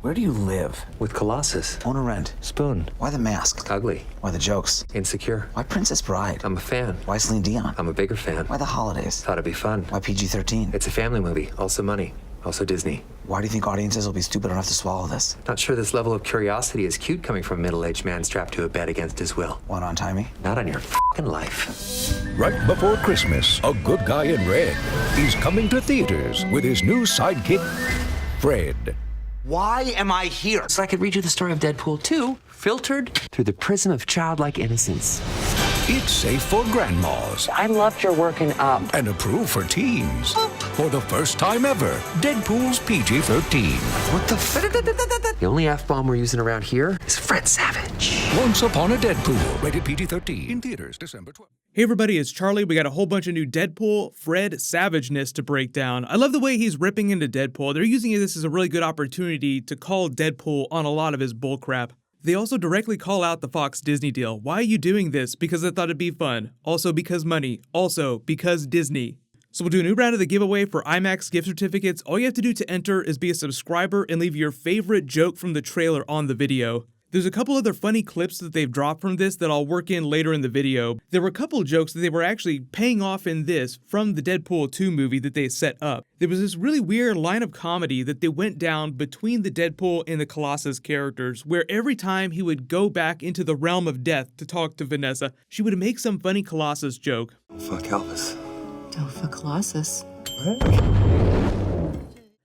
Where do you live? With Colossus. Own or rent? Spoon. Why the mask? Ugly. Why the jokes? Insecure. Why Princess Bride? I'm a fan. Why Celine Dion? I'm a bigger fan. Why the holidays? Thought it'd be fun. Why PG-13? It's a family movie. Also money. Also Disney. Why do you think audiences will be stupid enough to swallow this? Not sure this level of curiosity is cute coming from a middle-aged man strapped to a bed against his will. Want to untie me? Not on your f***ing life. Right before Christmas, A Good Guy in Red is coming to theaters with his new sidekick, Fred. Why am I here? So I could read you the story of Deadpool 2, filtered through the prism of childlike innocence. It's safe for grandmas I loved your working up. and approved for teens. For the first time ever, Deadpool's PG-13. What the f***? The only F-bomb we're using around here is Fred Savage. Once Upon a Deadpool, rated PG-13, in theaters December 12th. Hey everybody, it's Charlie. We got a whole bunch of new Deadpool, Fred Savageness to break down. I love the way he's ripping into Deadpool. They're using this as a really good opportunity to call Deadpool on a lot of his bullcrap. They also directly call out the Fox Disney deal. Why are you doing this? Because I thought it'd be fun. Also because money. Also because Disney. So we'll do a new round of the giveaway for IMAX gift certificates. All you have to do to enter is be a subscriber and leave your favorite joke from the trailer on the video. There's a couple other funny clips that they've dropped from this that I'll work in later in the video. There were a couple jokes that they were actually paying off in this from the Deadpool 2 movie that they set up. There was this really weird line of comedy that they went down between the Deadpool and the Colossus characters, where every time he would go back into the realm of death to talk to Vanessa, she would make some funny Colossus joke. Fuck Elvis. Go for Colossus.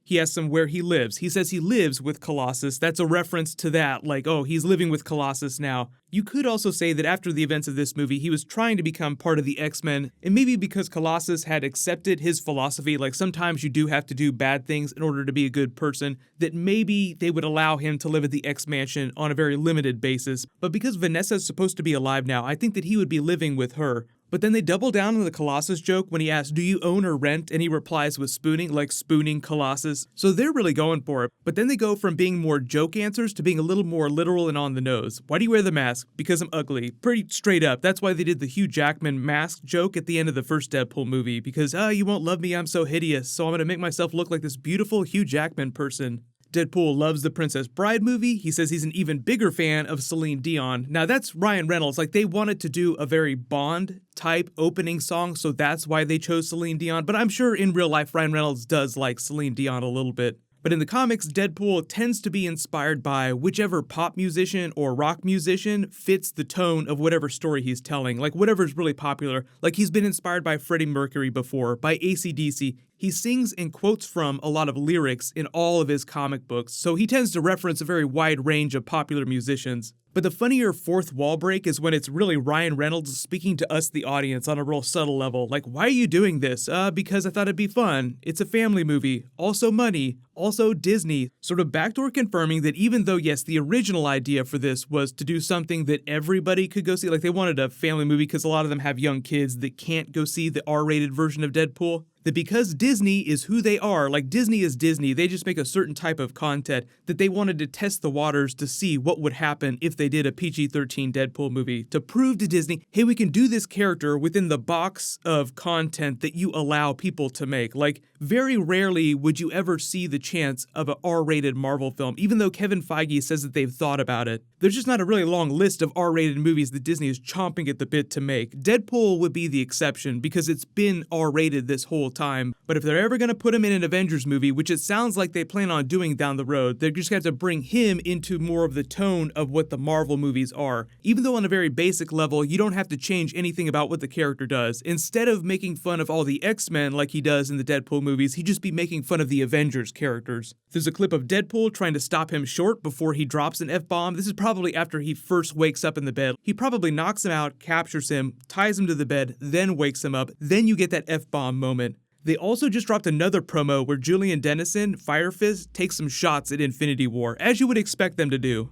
He asks him where he lives. He says he lives with Colossus. That's a reference to that, like, oh, he's living with Colossus now. You could also say that after the events of this movie, he was trying to become part of the X-Men, and maybe because Colossus had accepted his philosophy, like sometimes you do have to do bad things in order to be a good person, that maybe they would allow him to live at the X-Mansion on a very limited basis. But because Vanessa's supposed to be alive now, I think that he would be living with her. But then they double down on the Colossus joke when he asks, do you own or rent? And he replies with spooning, like spooning Colossus. So they're really going for it. But then they go from being more joke answers to being a little more literal and on the nose. Why do you wear the mask? Because I'm ugly. Pretty straight up. That's why they did the Hugh Jackman mask joke at the end of the first Deadpool movie. Because, you won't love me, I'm so hideous. So I'm gonna make myself look like this beautiful Hugh Jackman person. Deadpool loves the Princess Bride movie. He says he's an even bigger fan of Celine Dion. Now that's Ryan Reynolds. Like they wanted to do a very Bond type opening song, so that's why they chose Celine Dion. But I'm sure in real life, Ryan Reynolds does like Celine Dion a little bit. But in the comics, Deadpool tends to be inspired by whichever pop musician or rock musician fits the tone of whatever story he's telling, like whatever's really popular. Like he's been inspired by Freddie Mercury before, by AC/DC. He sings and quotes from a lot of lyrics in all of his comic books, so he tends to reference a very wide range of popular musicians. But the funnier fourth wall break is when it's really Ryan Reynolds speaking to us, the audience, on a real subtle level. Like, why are you doing this? Because I thought it'd be fun. It's a family movie. Also money. Also Disney. Sort of backdoor confirming that even though, yes, the original idea for this was to do something that everybody could go see, like they wanted a family movie because a lot of them have young kids that can't go see the R-rated version of Deadpool, that because Disney is who they are, like Disney is Disney, they just make a certain type of content, that they wanted to test the waters to see what would happen if they did a PG-13 Deadpool movie, to prove to Disney, hey, we can do this character within the box of content that you allow people to make. Like, very rarely would you ever see the chance of an R-rated Marvel film, even though Kevin Feige says that they've thought about it. There's just not a really long list of R-rated movies that Disney is chomping at the bit to make. Deadpool would be the exception because it's been R-rated this whole time. But if they're ever going to put him in an Avengers movie, which it sounds like they plan on doing down the road, they're just going to have to bring him into more of the tone of what the Marvel movies are. Even though on a very basic level, you don't have to change anything about what the character does. Instead of making fun of all the X-Men like he does in the Deadpool movies, he'd just be making fun of the Avengers characters. There's a clip of Deadpool trying to stop him short before he drops an F-bomb. This is probably after he first wakes up in the bed. He probably knocks him out, captures him, ties him to the bed, then wakes him up. Then you get that F-bomb moment. They also just dropped another promo where Julian Dennison, Fire Fist, takes some shots at Infinity War, as you would expect them to do.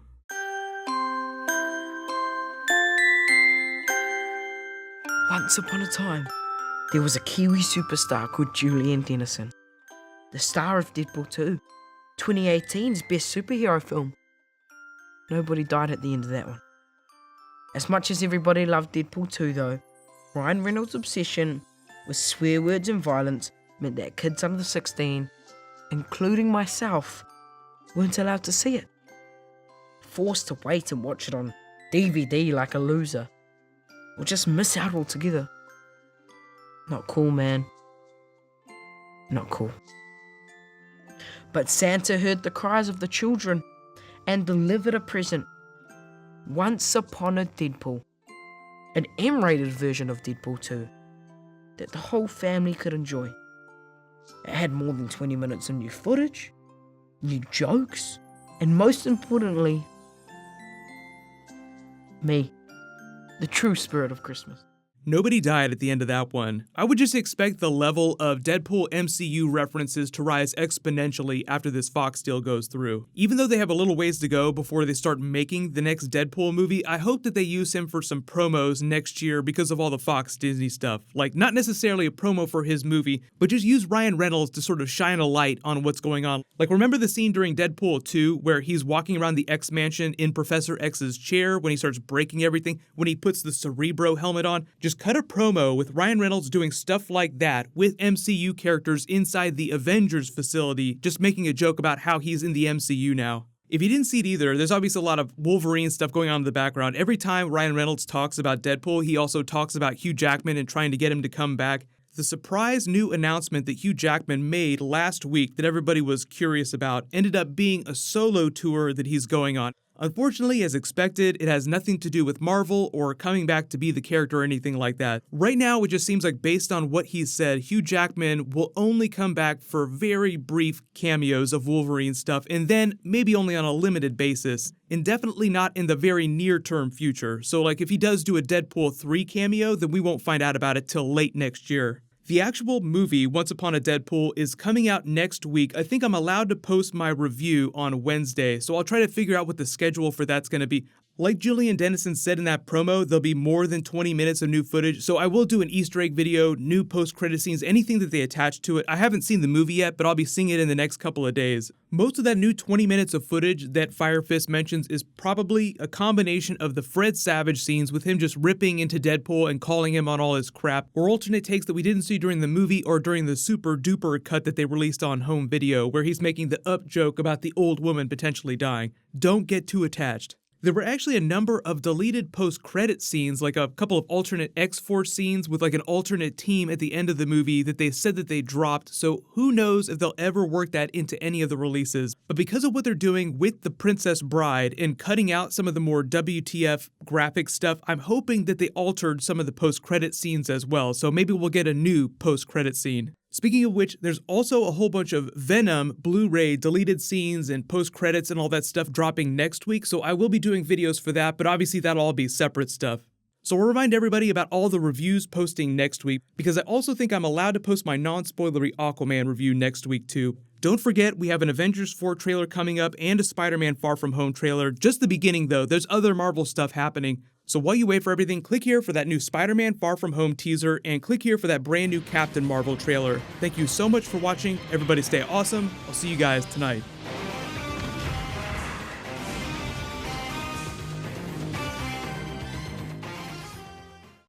Once upon a time, there was a Kiwi superstar called Julian Dennison, the star of Deadpool 2, 2018's best superhero film. Nobody died at the end of that one. As much as everybody loved Deadpool 2 though, Ryan Reynolds' obsession with swear words and violence meant that kids under 16, including myself, weren't allowed to see it. Forced to wait and watch it on DVD like a loser. Or just miss out altogether. Not cool, man. Not cool. But Santa heard the cries of the children and delivered a present. Once Upon a Deadpool. An M-rated version of Deadpool 2 that the whole family could enjoy. It had more than 20 minutes of new footage, new jokes, and most importantly, me, the true spirit of Christmas. Nobody died at the end of that one. I would just expect the level of Deadpool MCU references to rise exponentially after this Fox deal goes through. Even though they have a little ways to go before they start making the next Deadpool movie, I hope that they use him for some promos next year because of all the Fox Disney stuff. Like, not necessarily a promo for his movie, but just use Ryan Reynolds to sort of shine a light on what's going on. Like, remember the scene during Deadpool 2 where he's walking around the X Mansion in Professor X's chair when he starts breaking everything, when he puts the Cerebro helmet on? Just cut a promo with Ryan Reynolds doing stuff like that with MCU characters inside the Avengers facility, just making a joke about how he's in the MCU now. If you didn't see it either, there's obviously a lot of Wolverine stuff going on in the background. Every time Ryan Reynolds talks about Deadpool, he also talks about Hugh Jackman and trying to get him to come back. The surprise new announcement that Hugh Jackman made last week that everybody was curious about ended up being a solo tour that he's going on. Unfortunately, as expected, it has nothing to do with Marvel or coming back to be the character or anything like that. Right now, it just seems like based on what he said, Hugh Jackman will only come back for very brief cameos of Wolverine stuff, and then maybe only on a limited basis, and definitely not in the very near-term future. So like if he does do a Deadpool 3 cameo, then we won't find out about it till late next year. The actual movie, Once Upon a Deadpool, is coming out next week. I think I'm allowed to post my review on Wednesday, so I'll try to figure out what the schedule for that's going to be. Like Julian Dennison said in that promo, there'll be more than 20 minutes of new footage, so I will do an Easter egg video, new post-credit scenes, anything that they attach to it. I haven't seen the movie yet, but I'll be seeing it in the next couple of days. Most of that new 20 minutes of footage that Fire Fist mentions is probably a combination of the Fred Savage scenes with him just ripping into Deadpool and calling him on all his crap, or alternate takes that we didn't see during the movie or during the super duper cut that they released on home video, where he's making the up joke about the old woman potentially dying. Don't get too attached. There were actually a number of deleted post-credit scenes, like a couple of alternate X-Force scenes with like an alternate team at the end of the movie that they said that they dropped, so who knows if they'll ever work that into any of the releases. But because of what they're doing with The Princess Bride and cutting out some of the more WTF graphic stuff, I'm hoping that they altered some of the post-credit scenes as well, so maybe we'll get a new post-credit scene. Speaking of which, there's also a whole bunch of Venom Blu-ray deleted scenes and post-credits and all that stuff dropping next week, so I will be doing videos for that, but obviously that'll all be separate stuff. So I'll remind everybody about all the reviews posting next week, because I also think I'm allowed to post my non-spoilery Aquaman review next week too. Don't forget, we have an Avengers 4 trailer coming up and a Spider-Man Far From Home trailer. Just the beginning though, there's other Marvel stuff happening. So while you wait for everything, click here for that new Spider-Man Far From Home teaser, and click here for that brand new Captain Marvel trailer. Thank you so much for watching. Everybody stay awesome. I'll see you guys tonight.